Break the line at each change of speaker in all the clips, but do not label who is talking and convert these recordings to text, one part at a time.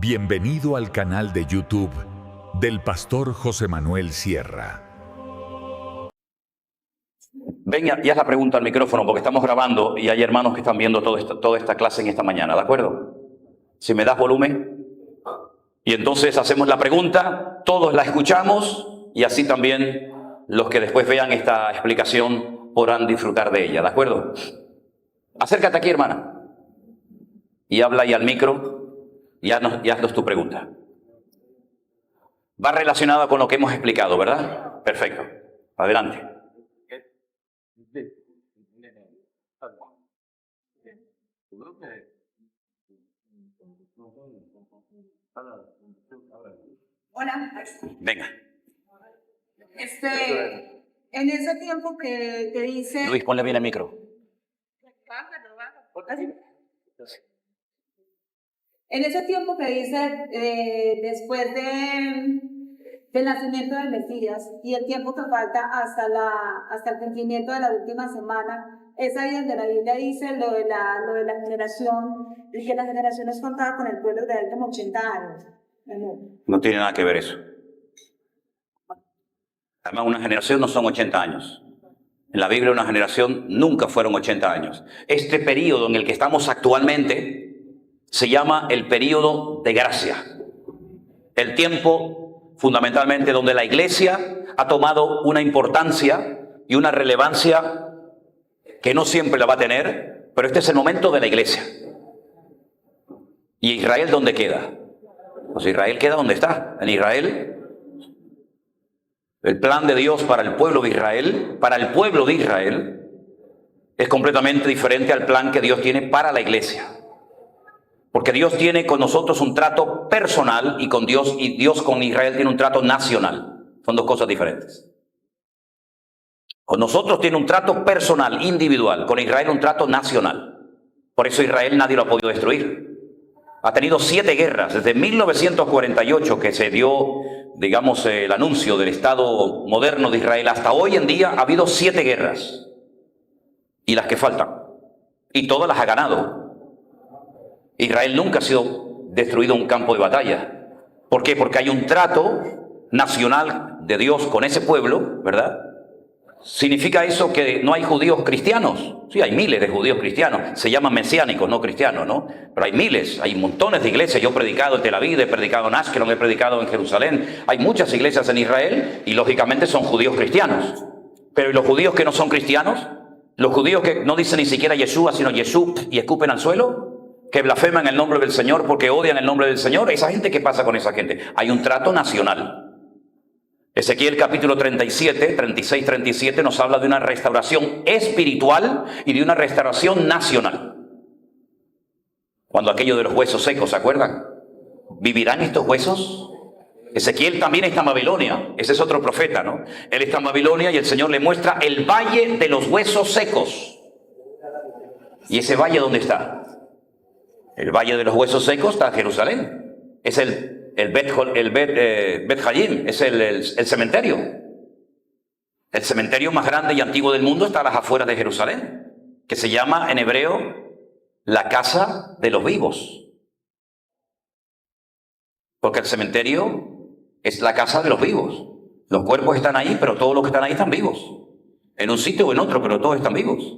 Bienvenido al canal de YouTube del Pastor José Manuel Sierra.
Venga, ya la pregunta al micrófono porque estamos grabando y hay hermanos que están viendo toda esta clase en esta mañana, ¿de acuerdo? Si me das volumen. Y entonces hacemos la pregunta, todos la escuchamos y así también los que después vean esta explicación podrán disfrutar de ella, ¿de acuerdo? Acércate aquí, hermana, y habla ahí al micro y haznos tu pregunta. Va relacionada con lo que hemos explicado, ¿verdad? Perfecto. Adelante.
Hola.
Venga.
En ese tiempo que dice...
Luis, ponle bien el micro.
En ese tiempo que dice después del nacimiento del Mesías y el tiempo que falta hasta el cumplimiento de la última semana, es ahí donde la Biblia dice lo de la generación, y que la generación es contada con el pueblo de Israel como 80 años.
No tiene nada que ver eso. Además, una generación no son 80 años. En la Biblia una generación nunca fueron 80 años. Este periodo en el que estamos actualmente se llama el periodo de gracia. El tiempo fundamentalmente donde la Iglesia ha tomado una importancia y una relevancia que no siempre la va a tener, pero este es el momento de la Iglesia. ¿Y Israel dónde queda? Pues Israel queda donde está. En Israel, el plan de Dios para el pueblo de Israel, es completamente diferente al plan que Dios tiene para la Iglesia. Porque Dios tiene con nosotros un trato personal y Dios con Israel tiene un trato nacional. Son dos cosas diferentes. Con nosotros tiene un trato personal, individual. Con Israel un trato nacional. Por eso Israel nadie lo ha podido destruir. Ha tenido 7 guerras. Desde 1948 que se dio, digamos, el anuncio del Estado moderno de Israel hasta hoy en día ha habido 7 guerras. Y las que faltan. Y todas las ha ganado. Israel nunca ha sido destruido en un campo de batalla. ¿Por qué? Porque hay un trato nacional de Dios con ese pueblo, ¿verdad? ¿Significa eso que no hay judíos cristianos? Sí, hay miles de judíos cristianos. Se llaman mesiánicos, no cristianos, ¿no? Pero hay miles, hay montones de iglesias. Yo he predicado en Tel Aviv, he predicado en Ashkelon, he predicado en Jerusalén. Hay muchas iglesias en Israel y lógicamente son judíos cristianos. Pero ¿y los judíos que no son cristianos? ¿Los judíos que no dicen ni siquiera Yeshua, sino Yeshú y escupen al suelo? ¿Que blasfeman el nombre del Señor porque odian el nombre del Señor? ¿Esa gente qué pasa con esa gente? Hay un trato nacional. Ezequiel capítulo 36-37 nos habla de una restauración espiritual y de una restauración nacional. Cuando aquello de los huesos secos, ¿se acuerdan? ¿Vivirán estos huesos? Ezequiel también está en Babilonia. Ese es otro profeta, ¿no? Él está en Babilonia y el Señor le muestra el valle de los huesos secos. ¿Y ese valle dónde está? El valle de los huesos secos está en Jerusalén. Es el Bet Hayim, es el cementerio. El cementerio más grande y antiguo del mundo está a las afueras de Jerusalén, que se llama en hebreo la casa de los vivos. Porque el cementerio es la casa de los vivos. Los cuerpos están ahí, pero todos los que están ahí están vivos. En un sitio o en otro, pero todos están vivos.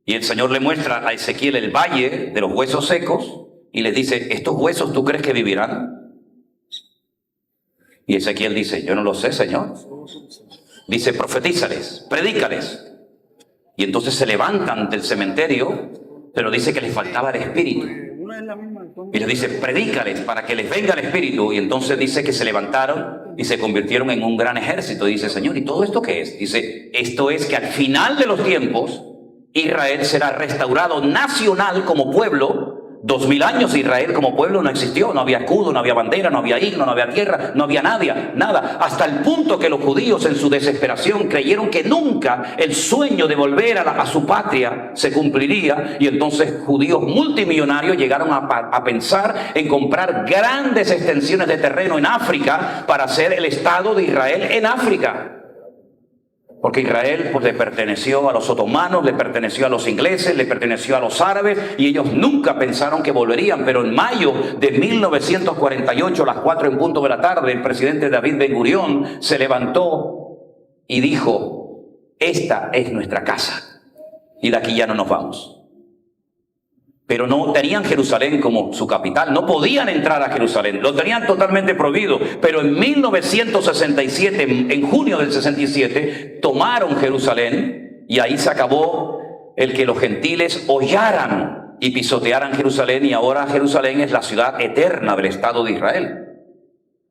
Y el Señor le muestra a Ezequiel el valle de los huesos secos y le dice, ¿estos huesos tú crees que vivirán? Y Ezequiel dice, yo no lo sé, Señor. Dice, profetízales, predícales. Y entonces se levantan del cementerio, pero dice que les faltaba el espíritu. Y les dice, predícales para que les venga el espíritu. Y entonces dice que se levantaron y se convirtieron en un gran ejército. Y dice, Señor, ¿y todo esto qué es? Dice, esto es que al final de los tiempos, Israel será restaurado nacional como pueblo. 2000 años Israel como pueblo no existió, no había escudo, no había bandera, no había himno, no había tierra, no había nada, hasta el punto que los judíos en su desesperación creyeron que nunca el sueño de volver a su patria se cumpliría, y entonces judíos multimillonarios llegaron a pensar en comprar grandes extensiones de terreno en África para hacer el Estado de Israel en África. Porque Israel pues, le perteneció a los otomanos, le perteneció a los ingleses, le perteneció a los árabes, y ellos nunca pensaron que volverían. Pero en mayo de 1948, a las 4 en punto de la tarde, el presidente David Ben Gurión se levantó y dijo: esta es nuestra casa y de aquí ya no nos vamos. Pero no tenían Jerusalén como su capital, no podían entrar a Jerusalén, lo tenían totalmente prohibido. Pero en 1967, en junio del 67, tomaron Jerusalén, y ahí se acabó el que los gentiles hollaran y pisotearan Jerusalén, y ahora Jerusalén es la ciudad eterna del Estado de Israel.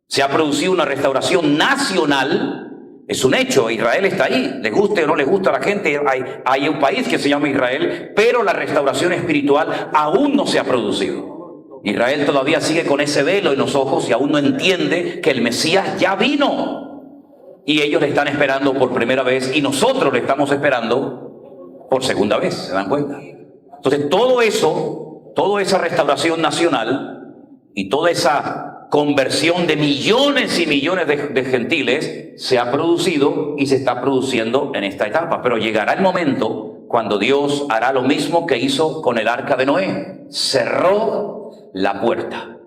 Se ha producido una restauración nacional. Es un hecho, Israel está ahí, les guste o no les gusta a la gente, hay un país que se llama Israel, pero la restauración espiritual aún no se ha producido. Israel todavía sigue con ese velo en los ojos y aún no entiende que el Mesías ya vino. Y ellos le están esperando por primera vez, y nosotros le estamos esperando por segunda vez, ¿se dan cuenta? Entonces todo eso, toda esa restauración nacional y toda esa conversión de millones y millones de gentiles se ha producido y se está produciendo en esta etapa. Pero llegará el momento cuando Dios hará lo mismo que hizo con el arca de Noé: cerró la puerta.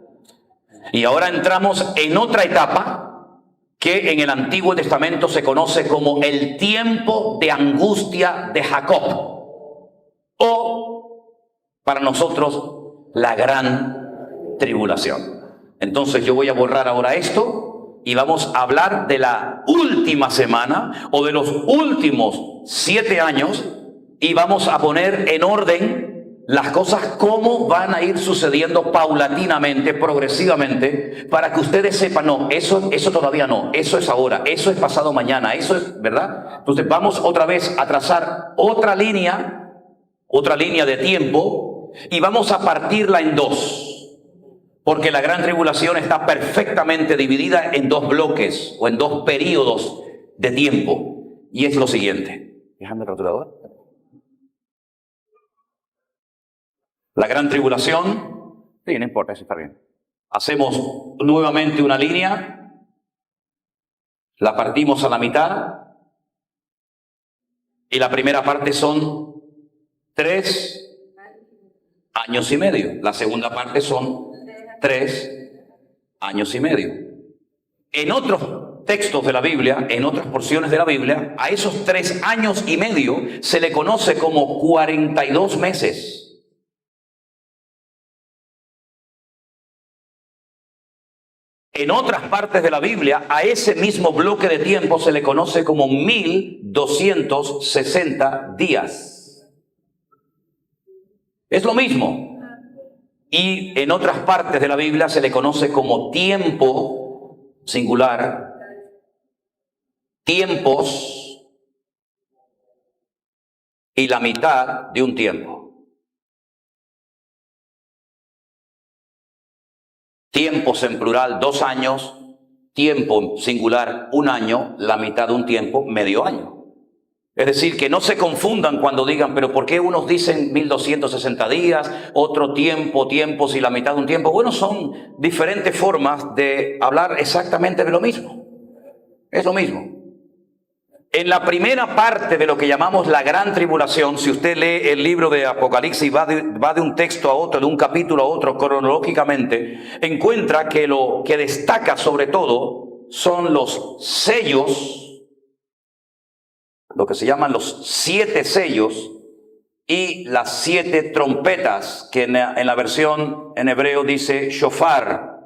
Y ahora entramos en otra etapa que en el Antiguo Testamento se conoce como el tiempo de angustia de Jacob, o para nosotros la gran tribulación. Entonces yo voy a borrar ahora esto y vamos a hablar de la última semana o de los últimos 7 años, y vamos a poner en orden las cosas cómo van a ir sucediendo paulatinamente, progresivamente, para que ustedes sepan: no, eso todavía no, eso es ahora, eso es pasado mañana, eso es, ¿verdad? Entonces vamos otra vez a trazar otra línea de tiempo, y vamos a partirla en dos. Porque la gran tribulación está perfectamente dividida en 2 bloques o en 2 periodos de tiempo. Y es lo siguiente. Déjame el rotulador. La gran tribulación, sí, no importa, eso está bien. Hacemos nuevamente una línea, la partimos a la mitad, y la primera parte son 3 años y medio. La segunda parte son 3 años y medio. En otros textos de la Biblia, en otras porciones de la Biblia, a esos 3 años y medio se le conoce como 42 meses. En otras partes de la Biblia, a ese mismo bloque de tiempo se le conoce como 1260 días. Es lo mismo. Y en otras partes de la Biblia se le conoce como tiempo singular, tiempos y la mitad de un tiempo. Tiempos en plural, 2 años, tiempo singular, 1 año, la mitad de un tiempo, medio año. Es decir, que no se confundan cuando digan: pero ¿por qué unos dicen 1260 días, otro tiempos y la mitad de un tiempo? Bueno, son diferentes formas de hablar exactamente de lo mismo. Es lo mismo. En la primera parte de lo que llamamos la gran tribulación, si usted lee el libro de Apocalipsis y va de un texto a otro, de un capítulo a otro cronológicamente, encuentra que lo que destaca sobre todo son los sellos, lo que se llaman los 7 sellos y las 7 trompetas, que en la versión en hebreo dice shofar,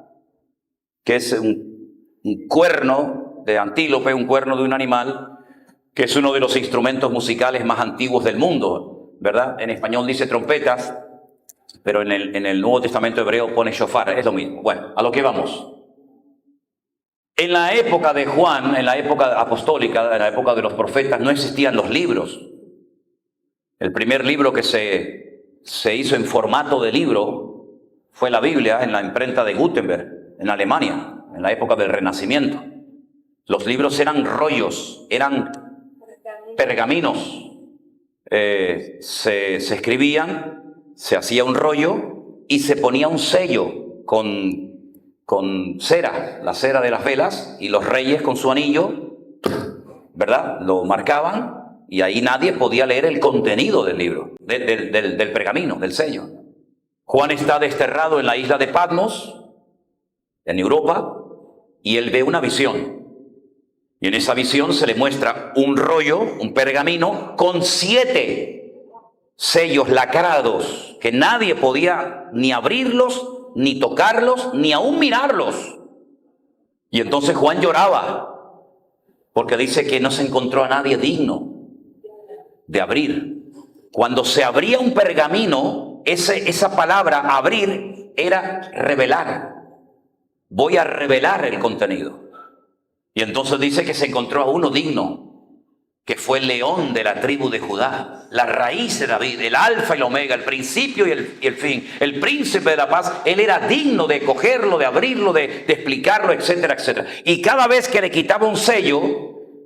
que es un cuerno de antílope, un cuerno de un animal, que es uno de los instrumentos musicales más antiguos del mundo, ¿verdad? En español dice trompetas, pero en el Nuevo Testamento hebreo pone shofar, es lo mismo. Bueno, a lo que vamos. En la época de Juan, en la época apostólica, en la época de los profetas, no existían los libros. El primer libro que se hizo en formato de libro fue la Biblia, en la imprenta de Gutenberg, en Alemania, en la época del Renacimiento. Los libros eran rollos, eran pergaminos. Se escribían, se hacía un rollo y se ponía un sello con cera, la cera de las velas, y los reyes con su anillo ¿verdad? Lo marcaban y ahí nadie podía leer el contenido del libro, del pergamino, del sello. Juan está desterrado en la isla de Patmos, en Europa, y él ve una visión. Y en esa visión se le muestra un rollo, un pergamino, con 7 sellos lacrados, que nadie podía ni abrirlos, ni tocarlos, ni aún mirarlos. Y entonces Juan lloraba, porque dice que no se encontró a nadie digno de abrir. Cuando se abría un pergamino, esa palabra abrir era revelar. Voy a revelar el contenido. Y entonces dice que se encontró a uno digno, que fue el león de la tribu de Judá, la raíz de David, el alfa y el omega, el principio y el fin, el príncipe de la paz. Él era digno de cogerlo, de abrirlo, de explicarlo, etcétera, etcétera. Y cada vez que le quitaba un sello,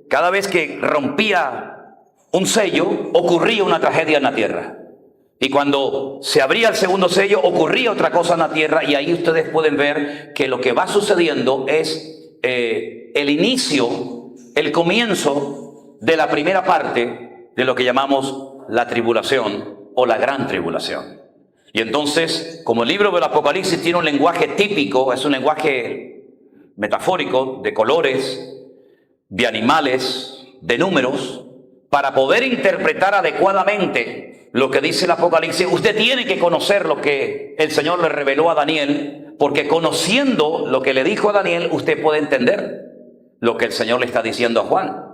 cada vez que rompía un sello, ocurría una tragedia en la tierra. Y cuando se abría el segundo sello, ocurría otra cosa en la tierra. Y ahí ustedes pueden ver que lo que va sucediendo es el inicio, el comienzo de la primera parte de lo que llamamos la tribulación o la gran tribulación. Y entonces, como el libro del Apocalipsis tiene un lenguaje típico, es un lenguaje metafórico, de colores, de animales, de números, para poder interpretar adecuadamente lo que dice el Apocalipsis, usted tiene que conocer lo que el Señor le reveló a Daniel, porque conociendo lo que le dijo a Daniel, usted puede entender lo que el Señor le está diciendo a Juan.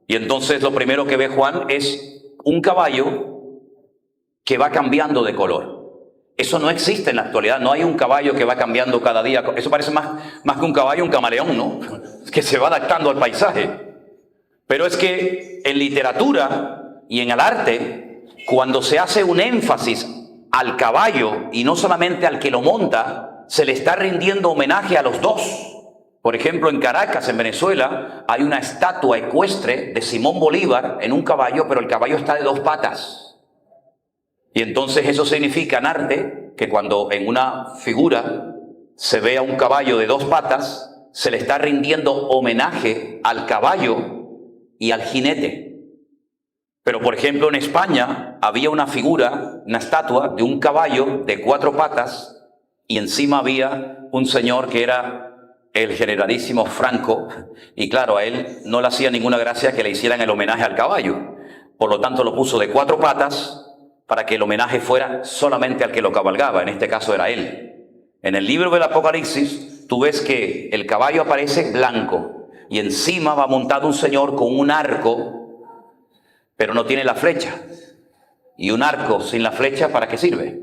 Y entonces lo primero que ve Juan es un caballo que va cambiando de color. Eso no existe en la actualidad, no hay un caballo que va cambiando cada día. Eso parece más que un caballo, un camaleón, ¿no? Que se va adaptando al paisaje. Pero es que en literatura y en el arte, cuando se hace un énfasis al caballo y no solamente al que lo monta, se le está rindiendo homenaje a los dos. Por ejemplo, en Caracas, en Venezuela, hay una estatua ecuestre de Simón Bolívar en un caballo, pero el caballo está de 2 patas. Y entonces eso significa en arte que cuando en una figura se ve a un caballo de 2 patas, se le está rindiendo homenaje al caballo y al jinete. Pero, por ejemplo, en España había una figura, una estatua de un caballo de 4 patas y encima había un señor que era el generalísimo Franco, y claro, a él no le hacía ninguna gracia que le hicieran el homenaje al caballo. Por lo tanto, lo puso de 4 patas para que el homenaje fuera solamente al que lo cabalgaba, en este caso era él. En el libro del Apocalipsis, tú ves que el caballo aparece blanco y encima va montado un señor con un arco, pero no tiene la flecha. Y un arco sin la flecha, ¿para qué sirve?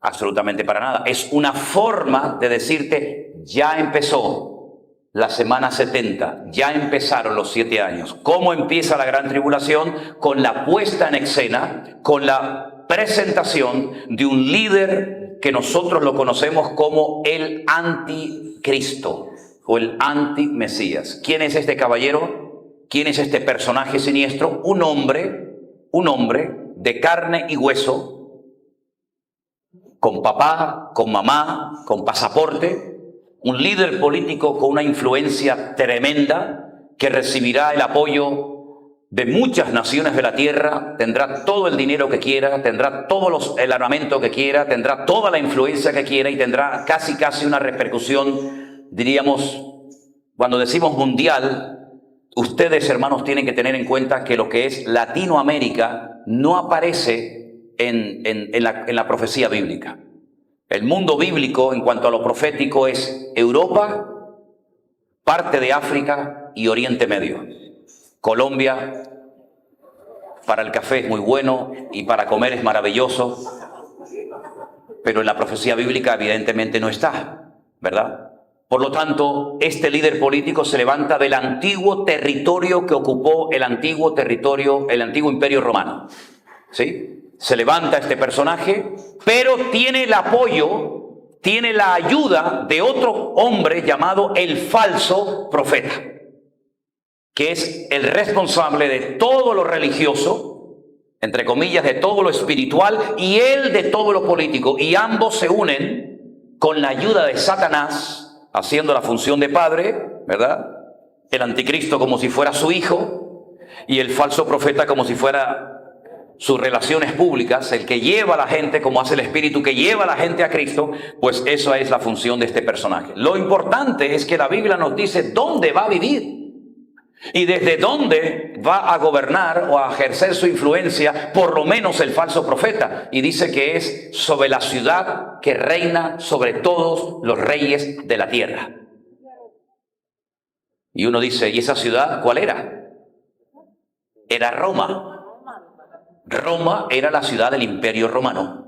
Absolutamente para nada. Es una forma de decirte, ya empezó la semana 70, ya empezaron los 7 años. ¿Cómo empieza la gran tribulación? Con la puesta en escena, con la presentación de un líder que nosotros lo conocemos como el anticristo o el antimesías. ¿Quién es este caballero? ¿Quién es este personaje siniestro? Un hombre de carne y hueso, con papá, con mamá, con pasaporte, un líder político con una influencia tremenda que recibirá el apoyo de muchas naciones de la tierra, tendrá todo el dinero que quiera, tendrá todo el armamento que quiera, tendrá toda la influencia que quiera y tendrá casi una repercusión, diríamos, cuando decimos mundial. Ustedes, hermanos, tienen que tener en cuenta que lo que es Latinoamérica no aparece en la profecía bíblica. El mundo bíblico, en cuanto a lo profético, es Europa, parte de África y Oriente Medio. Colombia, para el café es muy bueno y para comer es maravilloso, pero en la profecía bíblica evidentemente no está, ¿verdad? Por lo tanto, este líder político se levanta del antiguo territorio que ocupó el antiguo imperio romano. ¿Sí? Se levanta este personaje, pero tiene el apoyo, tiene la ayuda de otro hombre llamado el falso profeta, que es el responsable de todo lo religioso, entre comillas, de todo lo espiritual, y él de todo lo político. Y ambos se unen con la ayuda de Satanás, haciendo la función de padre, ¿verdad? el anticristo como si fuera su hijo y el falso profeta como si fuera sus relaciones públicas, el que lleva a la gente, como hace el Espíritu, que lleva a la gente a Cristo. Pues esa es la función de este personaje. Lo importante es que la Biblia nos dice dónde va a vivir y desde dónde va a gobernar o a ejercer su influencia, por lo menos el falso profeta. Y dice que es sobre la ciudad que reina sobre todos los reyes de la tierra. Y uno dice, ¿y esa ciudad cuál era? Era Roma. Roma era la ciudad del Imperio Romano,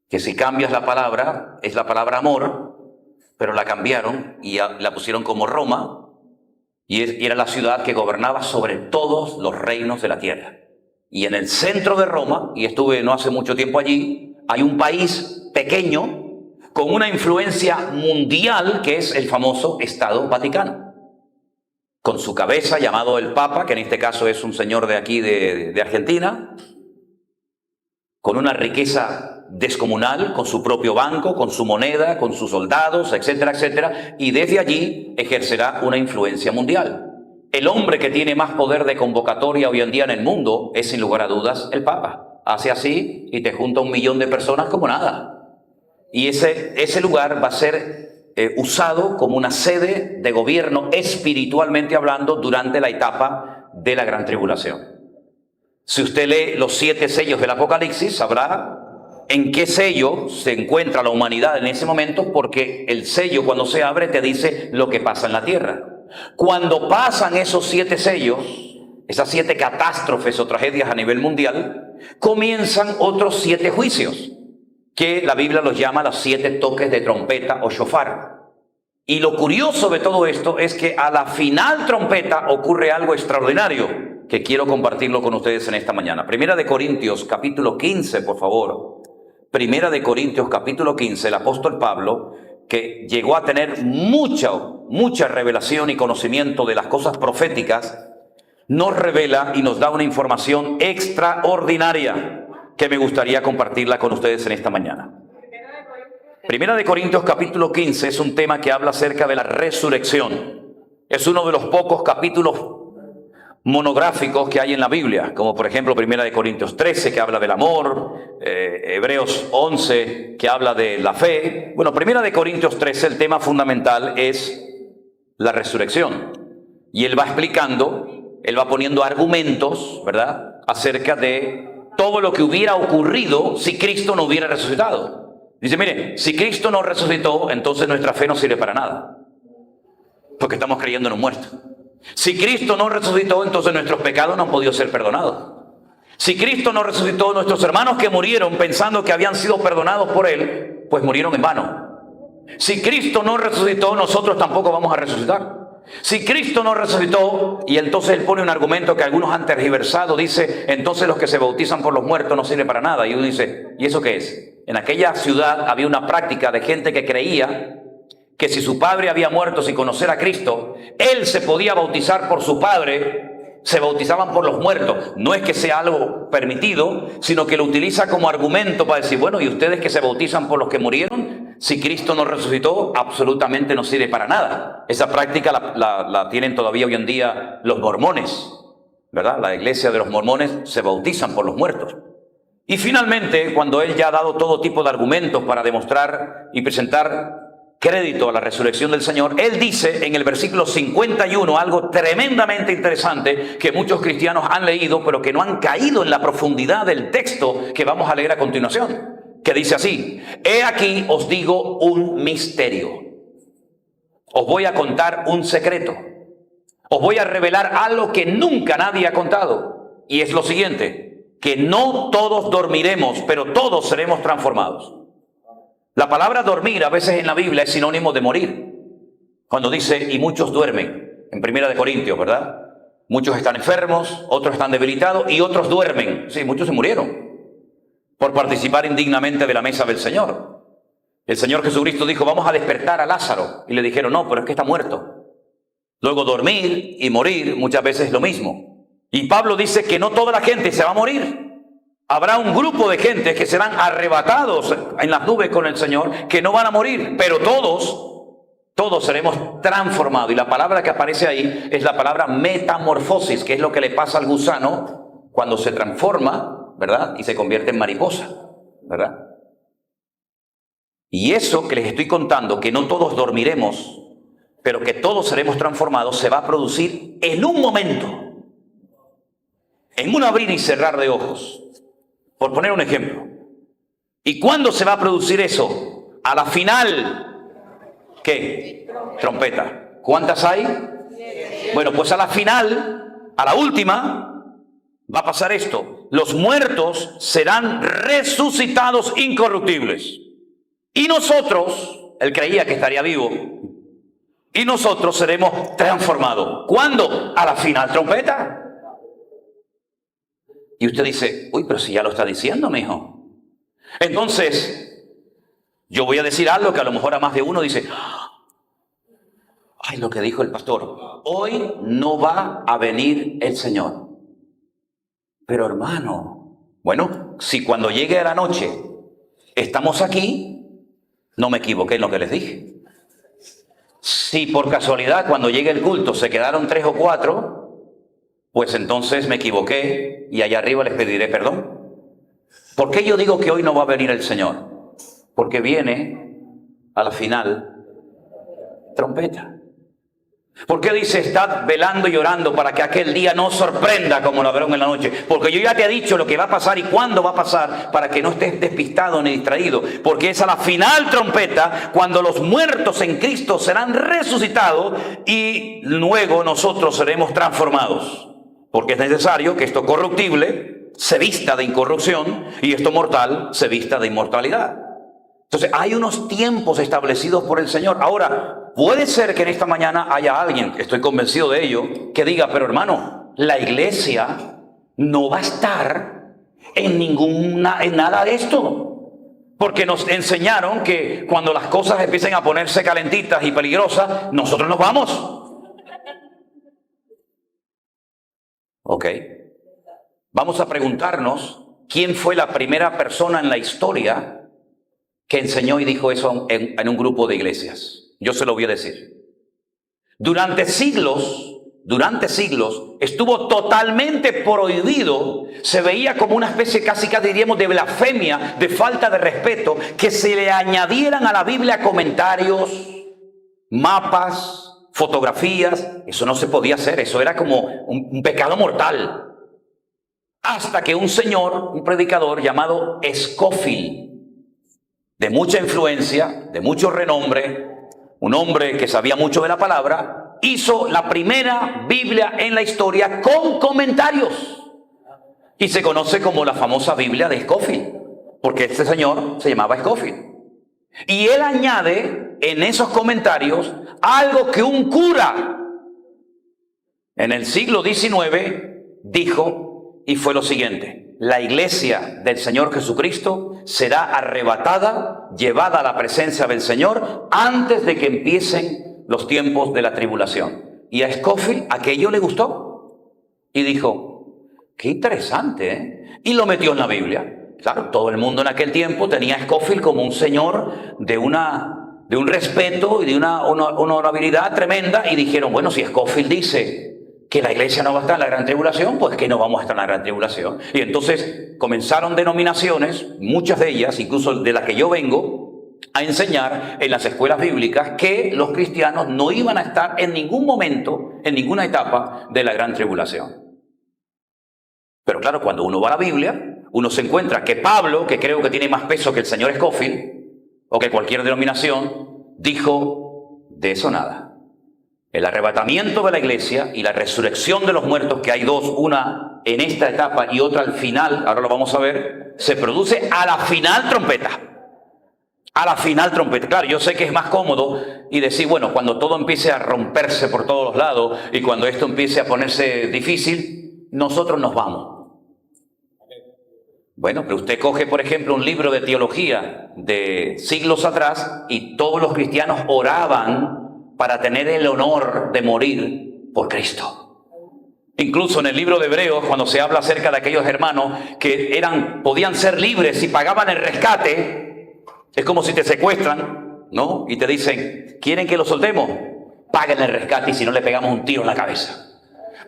que si cambias la palabra, es la palabra amor, pero la cambiaron y la pusieron como Roma, y era la ciudad que gobernaba sobre todos los reinos de la tierra. Y en el centro de Roma, y estuve no hace mucho tiempo allí, hay un país pequeño con una influencia mundial que es el famoso Estado Vaticano, con su cabeza llamado el Papa, que en este caso es un señor de aquí de Argentina, con una riqueza descomunal, con su propio banco, con su moneda, con sus soldados, etcétera, etcétera, y desde allí ejercerá una influencia mundial. El hombre que tiene más poder de convocatoria hoy en día en el mundo es sin lugar a dudas el Papa. Hace así y te junta 1 millón de personas como nada. Y ese lugar va a ser usado como una sede de gobierno espiritualmente hablando durante la etapa de la gran tribulación. Si usted lee los 7 sellos del Apocalipsis, sabrá en qué sello se encuentra la humanidad en ese momento, porque el sello cuando se abre te dice lo que pasa en la tierra. Cuando pasan esos 7 sellos, esas 7 catástrofes o tragedias a nivel mundial, comienzan otros 7 juicios, que la Biblia los llama los 7 toques de trompeta o shofar. Y lo curioso de todo esto es que a la final trompeta ocurre algo extraordinario, que quiero compartirlo con ustedes en esta mañana. Primera de Corintios, capítulo 15, por favor. Primera de Corintios, capítulo 15, el apóstol Pablo, que llegó a tener mucha revelación y conocimiento de las cosas proféticas, nos revela y nos da una información extraordinaria que me gustaría compartirla con ustedes en esta mañana. Primera de Corintios capítulo 15 es un tema que habla acerca de la resurrección. Es uno de los pocos capítulos monográficos que hay en la Biblia, como por ejemplo Primera de Corintios 13, que habla del amor, Hebreos 11, que habla de la fe. Bueno, Primera de Corintios 13, el tema fundamental es la resurrección. Y él va explicando, él va poniendo argumentos, ¿verdad?, acerca de todo lo que hubiera ocurrido si Cristo no hubiera resucitado. Dice, mire, si Cristo no resucitó, entonces nuestra fe no sirve para nada, porque estamos creyendo en un muerto. Si Cristo no resucitó, entonces nuestros pecados no han podido ser perdonados. Si Cristo no resucitó, nuestros hermanos que murieron pensando que habían sido perdonados por Él, pues murieron en vano. Si Cristo no resucitó, nosotros tampoco vamos a resucitar. Si Cristo no resucitó, y entonces él pone un argumento que algunos han tergiversado, dice, entonces los que se bautizan por los muertos no sirven para nada. Y uno dice, ¿y eso qué es? En aquella ciudad había una práctica de gente que creía que si su padre había muerto sin conocer a Cristo, él se podía bautizar por su padre, se bautizaban por los muertos. No es que sea algo permitido, sino que lo utiliza como argumento para decir, bueno, ¿y ustedes que se bautizan por los que murieron? Si Cristo no resucitó, absolutamente no sirve para nada. Esa práctica la tienen todavía hoy en día los mormones, ¿verdad? La iglesia de los mormones se bautizan por los muertos. Y finalmente, cuando él ya ha dado todo tipo de argumentos para demostrar y presentar crédito a la resurrección del Señor, él dice en el versículo 51 algo tremendamente interesante que muchos cristianos han leído, pero que no han caído en la profundidad del texto que vamos a leer a continuación, que dice así: he aquí os digo un misterio, os voy a contar un secreto, os voy a revelar algo que nunca nadie ha contado, y es lo siguiente, que no todos dormiremos, pero todos seremos transformados. La palabra dormir a veces en la Biblia es sinónimo de morir. Cuando dice, y muchos duermen, en Primera de Corintios, ¿verdad? Muchos están enfermos, otros están debilitados y otros duermen. Sí, muchos se murieron por participar indignamente de la mesa del Señor. El Señor Jesucristo dijo, vamos a despertar a Lázaro. Y le dijeron, no, pero es que está muerto. Luego dormir y morir muchas veces es lo mismo. Y Pablo dice que no toda la gente se va a morir. Habrá un grupo de gente que serán arrebatados en las nubes con el Señor, que no van a morir, pero todos Todos seremos transformados. Y la palabra que aparece ahí es la palabra metamorfosis, que es lo que le pasa al gusano cuando se transforma, ¿verdad? Y se convierte en mariposa, ¿verdad? Y eso que les estoy contando, que no todos dormiremos, pero que todos seremos transformados, se va a producir en un momento, en un abrir y cerrar de ojos, por poner un ejemplo. ¿Y cuándo se va a producir eso? A la final, ¿qué? Trompeta. ¿Cuántas hay? Bueno, pues a la final, a la última, va a pasar esto. Los muertos serán resucitados incorruptibles. Y nosotros, él creía que estaría vivo, y nosotros seremos transformados. ¿Cuándo? A la final trompeta. Y usted dice, uy, pero si ya lo está diciendo, mijo. Entonces, yo voy a decir algo que a lo mejor a más de uno dice, ay, lo que dijo el pastor, hoy no va a venir el Señor. Pero hermano, bueno, si cuando llegue a la noche estamos aquí, no me equivoqué en lo que les dije. Si por casualidad cuando llegue el culto se quedaron 3 o 4, pues entonces me equivoqué y allá arriba les pediré perdón. ¿Por qué yo digo que hoy no va a venir el Señor? Porque viene a la final trompeta. ¿Por qué dice, estad velando y orando para que aquel día no sorprenda como lo verán en la noche? Porque yo ya te he dicho lo que va a pasar y cuándo va a pasar para que no estés despistado ni distraído. Porque es a la final trompeta cuando los muertos en Cristo serán resucitados y luego nosotros seremos transformados. Porque es necesario que esto corruptible se vista de incorrupción y esto mortal se vista de inmortalidad. Entonces hay unos tiempos establecidos por el Señor. Ahora, puede ser que en esta mañana haya alguien, estoy convencido de ello, que diga, pero hermano, la iglesia no va a estar en nada de esto. Porque nos enseñaron que cuando las cosas empiecen a ponerse calentitas y peligrosas, nosotros nos vamos. Ok. Vamos a preguntarnos quién fue la primera persona en la historia que enseñó y dijo eso en un grupo de iglesias. Yo se lo voy a decir. Durante siglos estuvo totalmente prohibido, se veía como una especie casi diríamos de blasfemia, de falta de respeto, que se le añadieran a la Biblia comentarios, mapas, fotografías. Eso no se podía hacer, eso era como un pecado mortal. Hasta que un señor, un predicador llamado Scofield, de mucha influencia, de mucho renombre, un hombre que sabía mucho de la palabra, hizo la primera Biblia en la historia con comentarios. Y se conoce como la famosa Biblia de Scofield, porque este señor se llamaba Scofield. Y él añade en esos comentarios algo que un cura en el siglo XIX dijo, y fue lo siguiente: la iglesia del Señor Jesucristo será arrebatada, llevada a la presencia del Señor antes de que empiecen los tiempos de la tribulación. Y a Scofield aquello le gustó y dijo, qué interesante, ¿eh? Y lo metió en la Biblia. Claro, todo el mundo en aquel tiempo tenía a Scofield como un señor de un respeto y de una honorabilidad tremenda, y dijeron, bueno, si Scofield dice que la iglesia no va a estar en la gran tribulación, pues que no vamos a estar en la gran tribulación. Y entonces comenzaron denominaciones, muchas de ellas, incluso de las que yo vengo, a enseñar en las escuelas bíblicas que los cristianos no iban a estar en ningún momento, en ninguna etapa de la gran tribulación. Pero claro, cuando uno va a la Biblia, uno se encuentra que Pablo, que creo que tiene más peso que el señor Scofield, o que cualquier denominación, dijo, de eso nada. El arrebatamiento de la iglesia y la resurrección de los muertos, que hay dos, una en esta etapa y otra al final, ahora lo vamos a ver, se produce a la final trompeta. A la final trompeta. Claro, yo sé que es más cómodo y decir, bueno, cuando todo empiece a romperse por todos los lados y cuando esto empiece a ponerse difícil, nosotros nos vamos. Bueno, pero usted coge, por ejemplo, un libro de teología de siglos atrás y todos los cristianos oraban para tener el honor de morir por Cristo. Incluso en el libro de Hebreos, cuando se habla acerca de aquellos hermanos que podían ser libres si pagaban el rescate, es como si te secuestran, ¿no? Y te dicen, ¿quieren que lo soltemos? Paguen el rescate y si no le pegamos un tiro en la cabeza.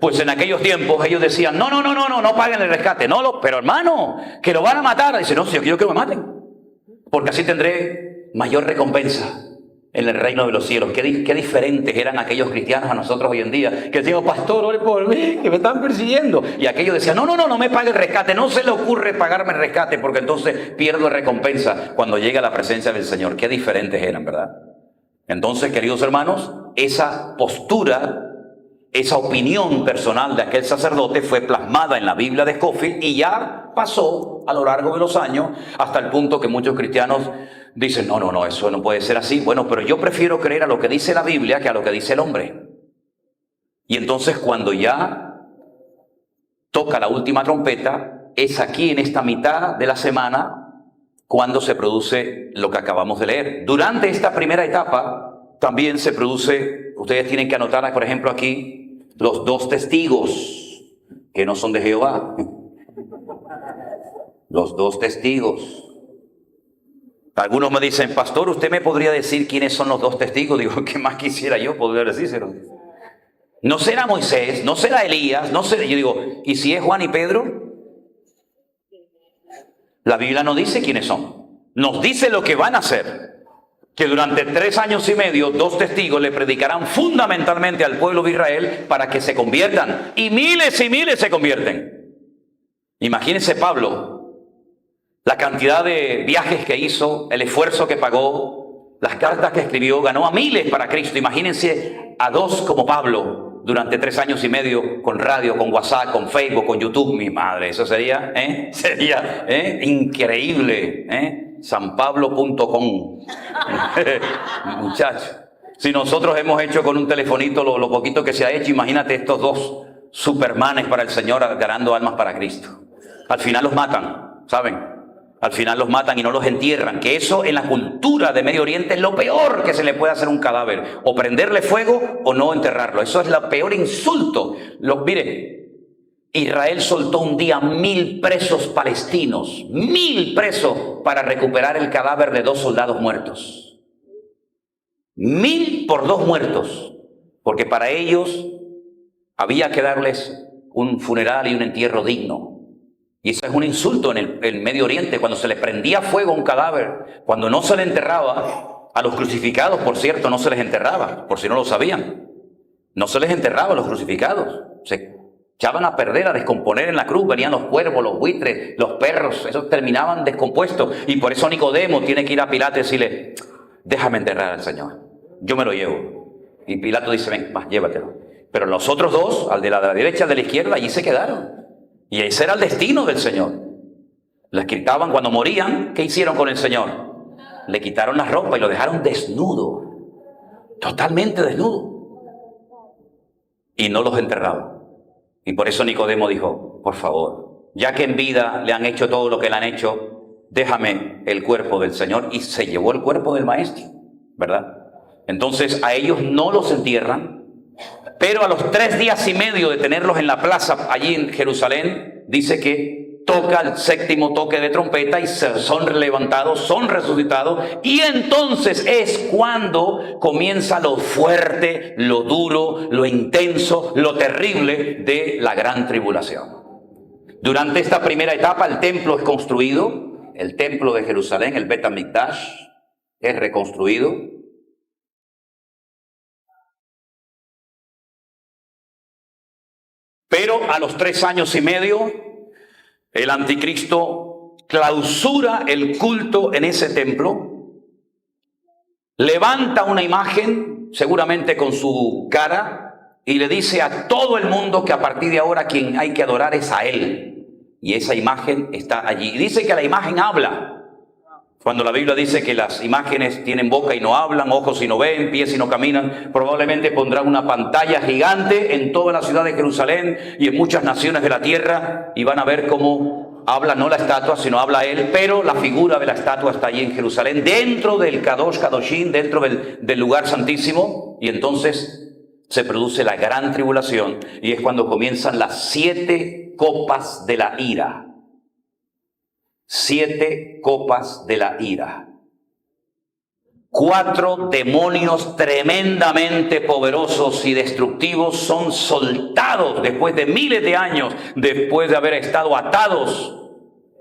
Pues en aquellos tiempos ellos decían, no paguen el rescate. Pero hermano, que lo van a matar. Dice, no, si yo quiero que me maten, porque así tendré mayor recompensa en el reino de los cielos. Qué diferentes eran aquellos cristianos a nosotros hoy en día, que decían, pastor, ore por mí, que me están persiguiendo. Y aquellos decían, no me pague el rescate, no se le ocurre pagarme el rescate, porque entonces pierdo recompensa cuando llegue a la presencia del Señor. Qué diferentes eran, ¿verdad? Entonces, queridos hermanos, esa postura, esa opinión personal de aquel sacerdote fue plasmada en la Biblia de Scofield y ya pasó a lo largo de los años hasta el punto que muchos cristianos dicen, no, eso no puede ser así. Bueno, pero yo prefiero creer a lo que dice la Biblia que a lo que dice el hombre. Y entonces cuando ya toca la última trompeta, es aquí en esta mitad de la semana cuando se produce lo que acabamos de leer. Durante esta primera etapa también se produce, ustedes tienen que anotar, por ejemplo, aquí, los 2 testigos que no son de Jehová. Los 2 testigos. Algunos me dicen, pastor, ¿usted me podría decir quiénes son los 2 testigos? Digo, ¿qué más quisiera yo poder decírselo? No será Moisés, no será Elías, no será... Yo digo, ¿y si es Juan y Pedro? La Biblia no dice quiénes son. Nos dice lo que van a hacer. Que durante 3 años y medio, 2 testigos le predicarán fundamentalmente al pueblo de Israel para que se conviertan. Y miles se convierten. Imagínense Pablo, la cantidad de viajes que hizo, el esfuerzo que pagó, las cartas que escribió, ganó a miles para Cristo. Imagínense a 2 como Pablo durante 3 años y medio con radio, con WhatsApp, con Facebook, con YouTube. Mi madre, eso sería increíble, sanpablo.com. Muchachos, si nosotros hemos hecho con un telefonito lo poquito que se ha hecho, imagínate estos 2 supermanes para el Señor ganando almas para Cristo. Al final los matan, ¿saben? Al final los matan y no los entierran, que eso en la cultura de Medio Oriente es lo peor que se le puede hacer a un cadáver, o prenderle fuego o no enterrarlo. Eso es el peor insulto. Mire, Israel soltó un día 1000 presos palestinos, 1000 presos para recuperar el cadáver de 2 soldados muertos. 1000 por 2 muertos, porque para ellos había que darles un funeral y un entierro digno. Y eso es un insulto en el Medio Oriente, cuando se le prendía fuego a un cadáver, cuando no se le enterraba, a los crucificados, por cierto, no se les enterraba, por si no lo sabían. No se les enterraba a los crucificados, se echaban a perder, a descomponer en la cruz, venían los cuervos, los buitres, los perros, esos terminaban descompuestos. Y por eso Nicodemo tiene que ir a Pilato y decirle, déjame enterrar al Señor, yo me lo llevo. Y Pilato dice, ven, va, llévatelo. Pero los otros 2, al de la derecha y al de la izquierda, allí se quedaron. Y ese era el destino del Señor. Les quitaban cuando morían. ¿Qué hicieron con el Señor? Le quitaron la ropa y lo dejaron desnudo. Totalmente desnudo. Y no los enterraban. Y por eso Nicodemo dijo, por favor, ya que en vida le han hecho todo lo que le han hecho, déjame el cuerpo del Señor. Y se llevó el cuerpo del maestro, ¿verdad? Entonces a ellos no los entierran. Pero a los 3 días y medio de tenerlos en la plaza allí en Jerusalén, dice que toca el 7º toque de trompeta y son levantados, son resucitados. Y entonces es cuando comienza lo fuerte, lo duro, lo intenso, lo terrible de la gran tribulación. Durante esta primera etapa el templo es construido, el templo de Jerusalén, el Bet HaMikdash, es reconstruido. Pero a los 3 años y medio, el anticristo clausura el culto en ese templo, levanta una imagen, seguramente con su cara, y le dice a todo el mundo que a partir de ahora quien hay que adorar es a él. Y esa imagen está allí. Y dice que la imagen habla. Cuando la Biblia dice que las imágenes tienen boca y no hablan, ojos y no ven, pies y no caminan, probablemente pondrán una pantalla gigante en toda la ciudad de Jerusalén y en muchas naciones de la tierra, y van a ver cómo habla no la estatua, sino habla él, pero la figura de la estatua está allí en Jerusalén, dentro del Kadosh Kadoshim, dentro del lugar santísimo. Y entonces se produce la gran tribulación, y es cuando comienzan las 7 copas de la ira. 7 copas de la ira. 4 demonios tremendamente poderosos y destructivos son soltados después de miles de años, después de haber estado atados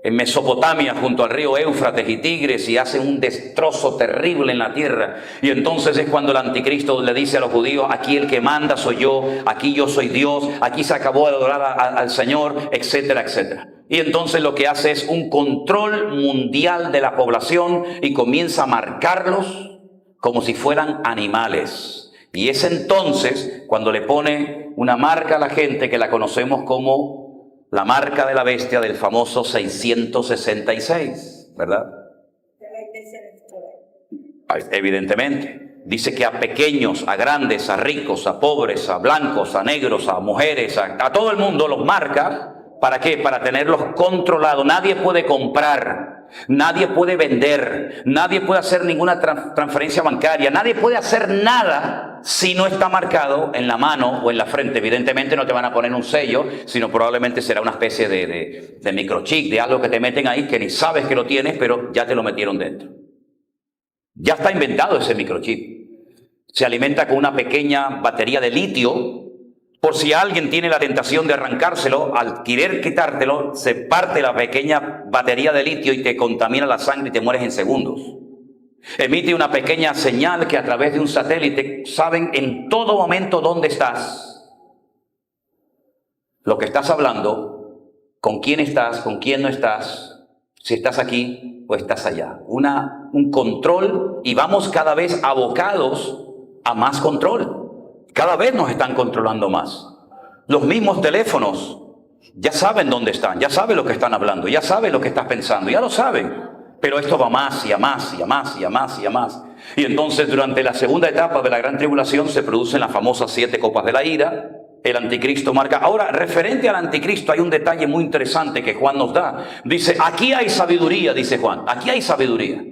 en Mesopotamia junto al río Éufrates y Tigres, y hacen un destrozo terrible en la tierra. Y entonces es cuando el anticristo le dice a los judíos: aquí el que manda soy yo, aquí yo soy Dios, aquí se acabó de adorar al Señor, etcétera, etcétera. Y entonces lo que hace es un control mundial de la población y comienza a marcarlos como si fueran animales. Y es entonces cuando le pone una marca a la gente que la conocemos como la marca de la bestia, del famoso 666, ¿verdad? Evidentemente. Dice que a pequeños, a grandes, a ricos, a pobres, a blancos, a negros, a mujeres, a todo el mundo los marca. ¿Para qué? Para tenerlos controlados. Nadie puede comprar, nadie puede vender, nadie puede hacer ninguna transferencia bancaria, nadie puede hacer nada si no está marcado en la mano o en la frente. Evidentemente no te van a poner un sello, sino probablemente será una especie de microchip, de algo que te meten ahí que ni sabes que lo tienes, pero ya te lo metieron dentro. Ya está inventado ese microchip. Se alimenta con una pequeña batería de litio. Por si alguien tiene la tentación de arrancárselo, al querer quitártelo, se parte la pequeña batería de litio y te contamina la sangre y te mueres en segundos. Emite una pequeña señal que a través de un satélite saben en todo momento dónde estás, lo que estás hablando, con quién no estás, si estás aquí o estás allá. Un control, y vamos cada vez abocados a más control. Cada vez nos están controlando más. Los mismos teléfonos ya saben dónde están, ya saben lo que están hablando, ya saben lo que estás pensando, ya lo saben. Pero esto va más y a más y a más y a más y a más. Y entonces durante la segunda etapa de la gran tribulación se producen las famosas 7 copas de la ira. El anticristo marca. Ahora, referente al anticristo, hay un detalle muy interesante que Juan nos da. Dice: aquí hay sabiduría, dice Juan, aquí hay sabiduría.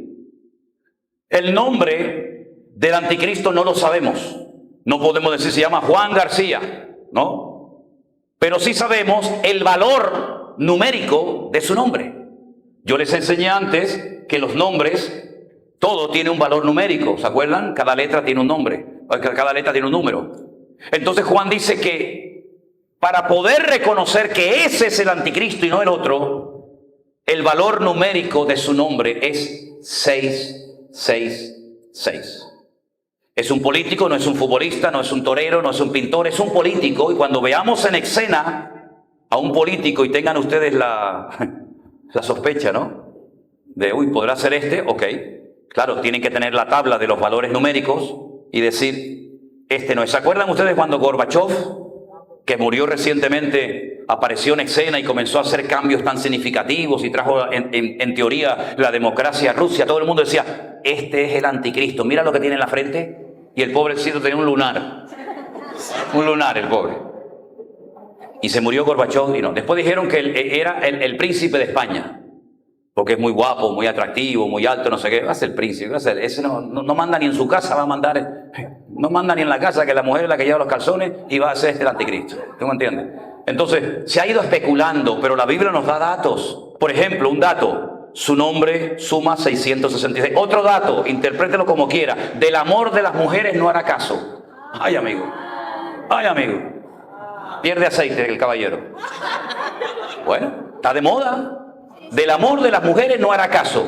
El nombre del anticristo no lo sabemos. No podemos decir se llama Juan García, ¿no? Pero sí sabemos el valor numérico de su nombre. Yo les enseñé antes que los nombres, todo tiene un valor numérico, ¿se acuerdan? Cada letra tiene un nombre, cada letra tiene un número. Entonces Juan dice que para poder reconocer que ese es el anticristo y no el otro, el valor numérico de su nombre es 666. Es un político, no es un futbolista, no es un torero, no es un pintor, es un político. Y cuando veamos en escena a un político y tengan ustedes la sospecha, ¿no? De, ¿podrá ser este? Ok. Claro, tienen que tener la tabla de los valores numéricos y decir, este no es. ¿Se acuerdan ustedes cuando Gorbachev, que murió recientemente, apareció en escena y comenzó a hacer cambios tan significativos y trajo en teoría la democracia a Rusia? Todo el mundo decía, este es el anticristo, mira lo que tiene en la frente. Y el pobrecito tenía un lunar el pobre. Y se murió Gorbachev y no. Después dijeron que él era el príncipe de España, porque es muy guapo, muy atractivo, muy alto, no sé qué. Va a ser el príncipe, va a ser. Ese no manda ni en su casa, va a mandar. No manda ni en la casa, que la mujer es la que lleva los calzones, y va a ser el anticristo. ¿Tú me entiendes? Entonces, se ha ido especulando, pero la Biblia nos da datos. Por ejemplo, un dato. Su nombre suma 666. Otro dato, interprételo como quiera. Del amor de las mujeres no hará caso. Ay, amigo. Ay, amigo. Pierde aceite el caballero. Bueno, está de moda. Del amor de las mujeres no hará caso.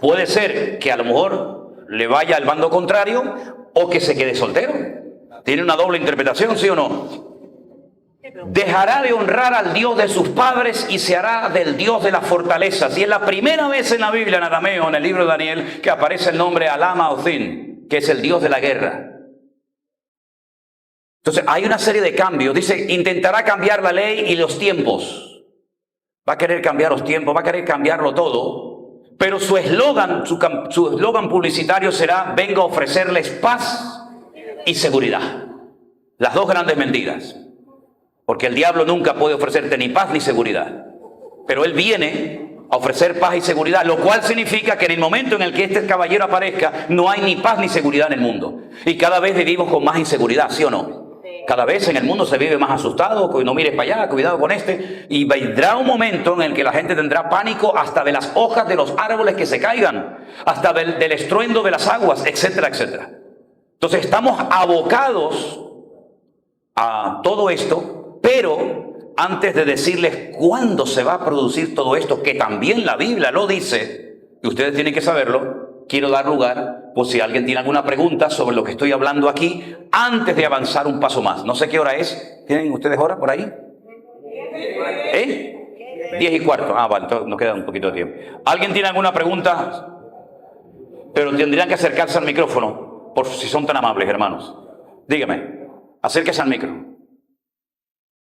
Puede ser que a lo mejor le vaya al bando contrario o que se quede soltero. Tiene una doble interpretación, ¿sí o no? Dejará de honrar al Dios de sus padres y se hará del Dios de las fortalezas. Y es la primera vez en la Biblia, en arameo, en el libro de Daniel, que aparece el nombre Alama Othin, que es el Dios de la guerra. Entonces hay una serie de cambios. Dice, intentará cambiar la ley y los tiempos. Va a querer cambiar los tiempos, va a querer cambiarlo todo. Pero su eslogan publicitario será, vengo a ofrecerles paz y seguridad. Las dos grandes mentiras. Porque el diablo nunca puede ofrecerte ni paz ni seguridad. Pero él viene a ofrecer paz y seguridad, lo cual significa que en el momento en el que este caballero aparezca, no hay ni paz ni seguridad en el mundo. Y cada vez vivimos con más inseguridad, ¿sí o no? Cada vez en el mundo se vive más asustado, que no mires para allá, cuidado con este. Y vendrá un momento en el que la gente tendrá pánico hasta de las hojas de los árboles que se caigan, hasta del estruendo de las aguas, etcétera, etcétera. Entonces estamos abocados a todo esto, pero antes de decirles cuándo se va a producir todo esto, que también la Biblia lo dice, y ustedes tienen que saberlo, quiero dar lugar por si alguien tiene alguna pregunta sobre lo que estoy hablando aquí, antes de avanzar un paso más. No sé qué hora es. ¿Tienen ustedes hora por ahí? 10:15. Ah, vale, entonces nos queda un poquito de tiempo. ¿Alguien tiene alguna pregunta? Pero tendrían que acercarse al micrófono, por si son tan amables, hermanos. Dígame, acérquese al micro.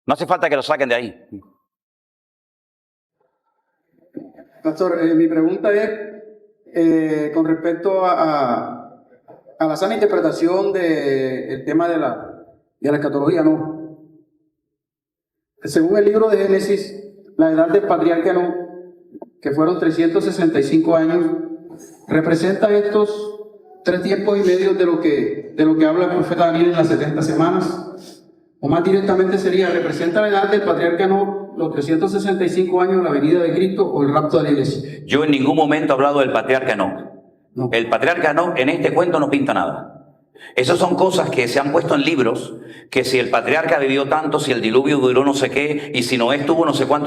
No hace falta que lo saquen de ahí.
Pastor, mi pregunta es con respecto a la sana interpretación del tema de la escatología, ¿no? Según el libro de Génesis, la edad del patriarca Enoc, que fueron 365 años, representa estos 3 tiempos y medio de lo que habla el profeta Daniel en las 70 semanas. O más directamente sería, representa la edad del patriarca Enoc, los 365 años, la venida de Cristo o el rapto de la iglesia.
Yo en ningún momento he hablado del patriarca Enoc.
No.
El patriarca Enoc en este cuento no pinta nada. Esas son cosas que se han puesto en libros, que si el patriarca vivió tanto, si el diluvio duró no sé qué, y si Noé estuvo no sé cuánto